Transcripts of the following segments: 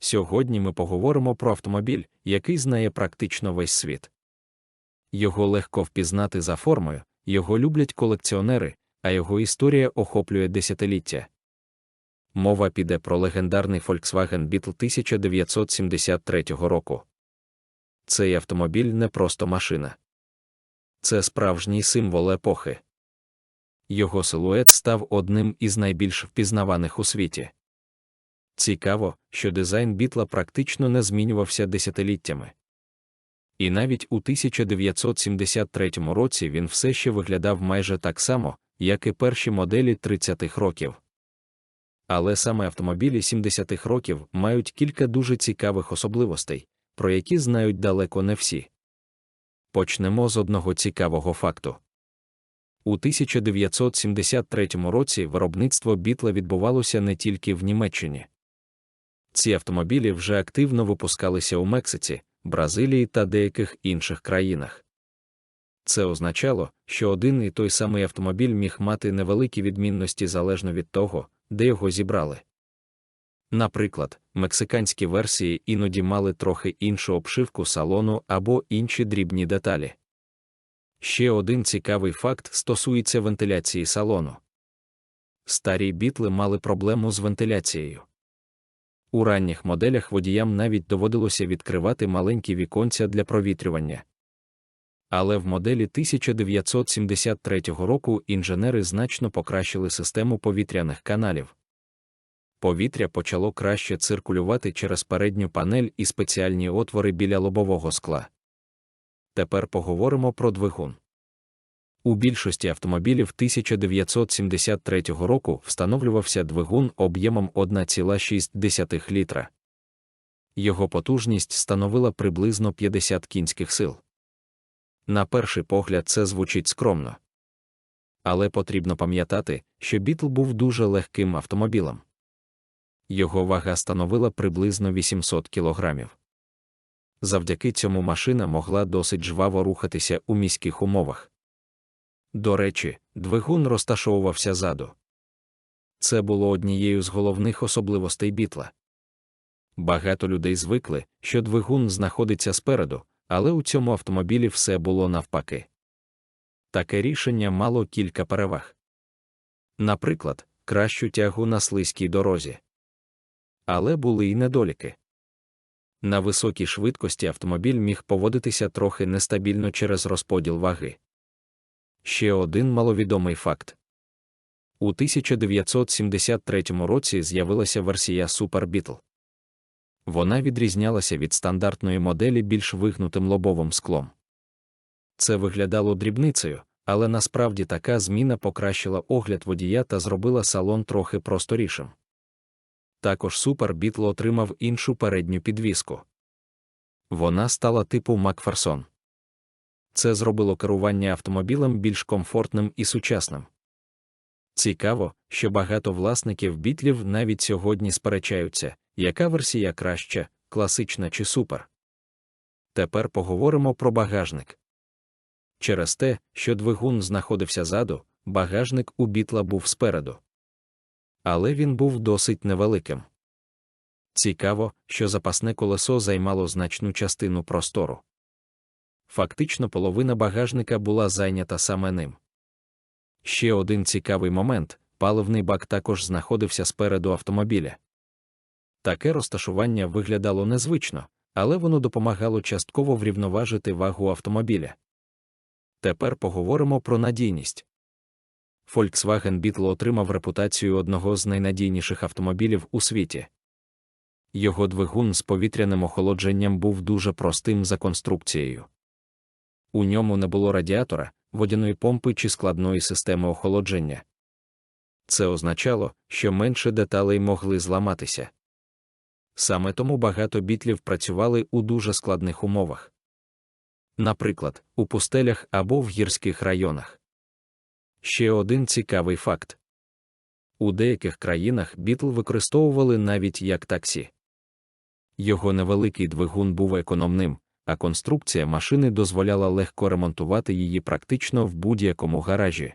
Сьогодні ми поговоримо про автомобіль, який знає практично весь світ. Його легко впізнати за формою, його люблять колекціонери, а його історія охоплює десятиліття. Мова піде про легендарний Volkswagen Beetle 1973 року. Цей автомобіль не просто машина. Це справжній символ епохи. Його силует став одним із найбільш впізнаваних у світі. Цікаво, що дизайн Бітла практично не змінювався десятиліттями. І навіть у 1973 році він все ще виглядав майже так само, як і перші моделі 30-х років. Але саме автомобілі 70-х років мають кілька дуже цікавих особливостей, про які знають далеко не всі. Почнемо з одного цікавого факту. У 1973 році виробництво Бітла відбувалося не тільки в Німеччині. Ці автомобілі вже активно випускалися у Мексиці, Бразилії та деяких інших країнах. Це означало, що один і той самий автомобіль міг мати невеликі відмінності залежно від того, де його зібрали. Наприклад, мексиканські версії іноді мали трохи іншу обшивку салону або інші дрібні деталі. Ще один цікавий факт стосується вентиляції салону. Старі Бітли мали проблему з вентиляцією. У ранніх моделях водіям навіть доводилося відкривати маленькі віконця для провітрювання. Але в моделі 1973 року інженери значно покращили систему повітряних каналів. Повітря почало краще циркулювати через передню панель і спеціальні отвори біля лобового скла. Тепер поговоримо про двигун. У більшості автомобілів 1973 року встановлювався двигун об'ємом 1,6 літра. Його потужність становила приблизно 50 кінських сил. На перший погляд це звучить скромно. Але потрібно пам'ятати, що Бітл був дуже легким автомобілем. Його вага становила приблизно 800 кілограмів. Завдяки цьому машина могла досить жваво рухатися у міських умовах. До речі, двигун розташовувався ззаду. Це було однією з головних особливостей Бітла. Багато людей звикли, що двигун знаходиться спереду, але у цьому автомобілі все було навпаки. Таке рішення мало кілька переваг. Наприклад, кращу тягу на слизькій дорозі. Але були й недоліки. На високій швидкості автомобіль міг поводитися трохи нестабільно через розподіл ваги. Ще один маловідомий факт. У 1973 році з'явилася версія Super Beetle. Вона відрізнялася від стандартної моделі більш вигнутим лобовим склом. Це виглядало дрібницею, але насправді така зміна покращила огляд водія та зробила салон трохи просторішим. Також Super Beetle отримав іншу передню підвіску. Вона стала типу Макферсон. Це зробило керування автомобілем більш комфортним і сучасним. Цікаво, що багато власників Бітлів навіть сьогодні сперечаються, яка версія краща, класична чи супер. Тепер поговоримо про багажник. Через те, що двигун знаходився ззаду, багажник у Бітла був спереду. Але він був досить невеликим. Цікаво, що запасне колесо займало значну частину простору. Фактично половина багажника була зайнята саме ним. Ще один цікавий момент – паливний бак також знаходився спереду автомобіля. Таке розташування виглядало незвично, але воно допомагало частково врівноважити вагу автомобіля. Тепер поговоримо про надійність. Volkswagen Beetle отримав репутацію одного з найнадійніших автомобілів у світі. Його двигун з повітряним охолодженням був дуже простим за конструкцією. У ньому не було радіатора, водяної помпи чи складної системи охолодження. Це означало, що менше деталей могли зламатися. Саме тому багато Бітлів працювали у дуже складних умовах. Наприклад, у пустелях або в гірських районах. Ще один цікавий факт. У деяких країнах Бітл використовували навіть як таксі. Його невеликий двигун був економним, а конструкція машини дозволяла легко ремонтувати її практично в будь-якому гаражі.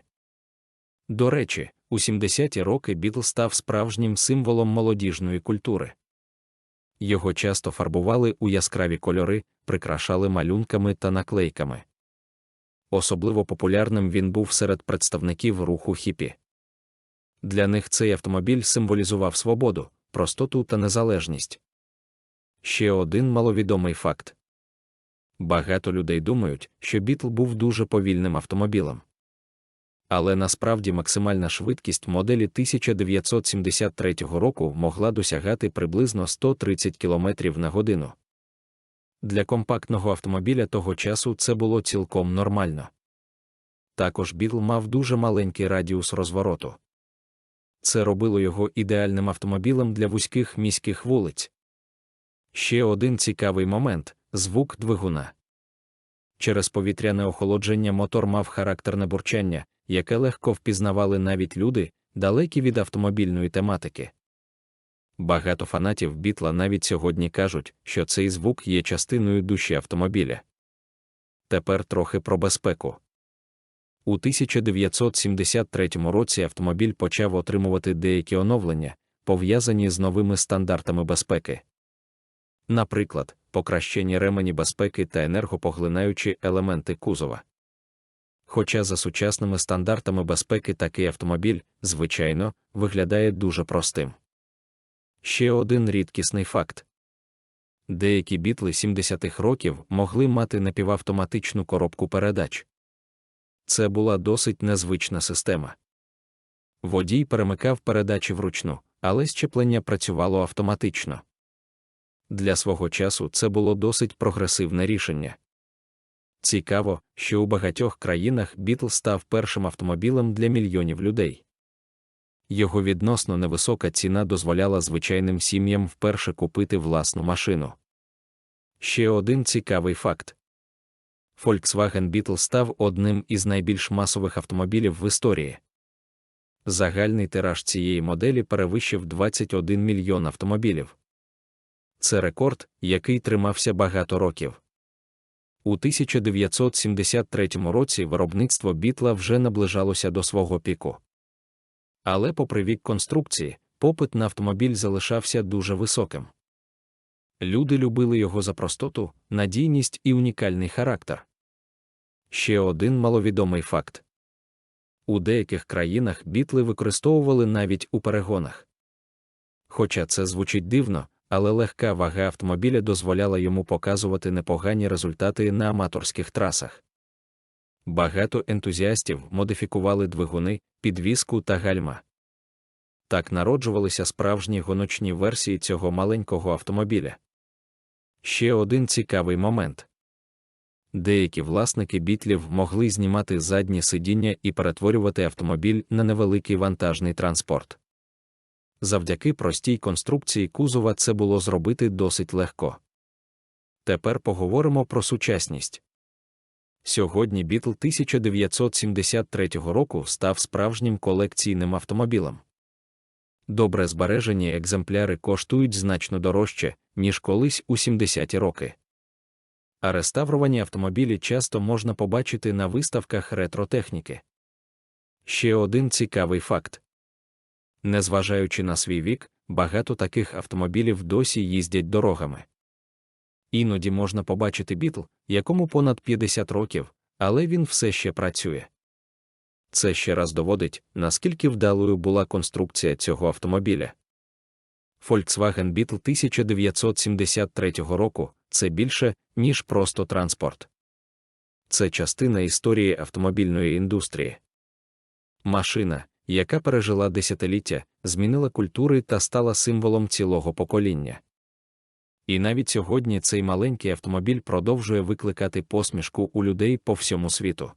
До речі, у 70-ті роки Бітл став справжнім символом молодіжної культури. Його часто фарбували у яскраві кольори, прикрашали малюнками та наклейками. Особливо популярним він був серед представників руху хіпі. Для них цей автомобіль символізував свободу, простоту та незалежність. Ще один маловідомий факт. Багато людей думають, що Бітл був дуже повільним автомобілем. Але насправді максимальна швидкість моделі 1973 року могла досягати приблизно 130 км на годину. Для компактного автомобіля того часу це було цілком нормально. Також Бітл мав дуже маленький радіус розвороту. Це робило його ідеальним автомобілем для вузьких міських вулиць. Ще один цікавий момент – звук двигуна. Через повітряне охолодження мотор мав характерне бурчання, яке легко впізнавали навіть люди, далекі від автомобільної тематики. Багато фанатів Бітла навіть сьогодні кажуть, що цей звук є частиною душі автомобіля. Тепер трохи про безпеку. У 1973 році автомобіль почав отримувати деякі оновлення, пов'язані з новими стандартами безпеки. Наприклад, покращені ремені безпеки та енергопоглинаючі елементи кузова. Хоча за сучасними стандартами безпеки такий автомобіль, звичайно, виглядає дуже простим. Ще один рідкісний факт. Деякі Бітли 70-х років могли мати напівавтоматичну коробку передач. Це була досить незвична система. Водій перемикав передачі вручну, але щеплення працювало автоматично. Для свого часу це було досить прогресивне рішення. Цікаво, що у багатьох країнах Бітл став першим автомобілем для мільйонів людей. Його відносно невисока ціна дозволяла звичайним сім'ям вперше купити власну машину. Ще один цікавий факт. Volkswagen Beetle став одним із найбільш масових автомобілів в історії. Загальний тираж цієї моделі перевищив 21 мільйон автомобілів. Це рекорд, який тримався багато років. У 1973 році виробництво Бітла вже наближалося до свого піку. Але попри вік конструкції, попит на автомобіль залишався дуже високим. Люди любили його за простоту, надійність і унікальний характер. Ще один маловідомий факт. У деяких країнах Бітли використовували навіть у перегонах. Хоча це звучить дивно, але легка вага автомобіля дозволяла йому показувати непогані результати на аматорських трасах. Багато ентузіастів модифікували двигуни, підвіску та гальма. Так народжувалися справжні гоночні версії цього маленького автомобіля. Ще один цікавий момент. Деякі власники Бітлів могли знімати задні сидіння і перетворювати автомобіль на невеликий вантажний транспорт. Завдяки простій конструкції кузова це було зробити досить легко. Тепер поговоримо про сучасність. Сьогодні Бітл 1973 року став справжнім колекційним автомобілем. Добре збережені екземпляри коштують значно дорожче, ніж колись у 70-ті роки. А реставровані автомобілі часто можна побачити на виставках ретро-техніки. Ще один цікавий факт. Незважаючи на свій вік, багато таких автомобілів досі їздять дорогами. Іноді можна побачити Бітл, якому понад 50 років, але він все ще працює. Це ще раз доводить, наскільки вдалою була конструкція цього автомобіля. Volkswagen Beetle 1973 року – це більше, ніж просто транспорт. Це частина історії автомобільної індустрії. Машина, яка пережила десятиліття, змінила культури та стала символом цілого покоління. І навіть сьогодні цей маленький автомобіль продовжує викликати посмішку у людей по всьому світу.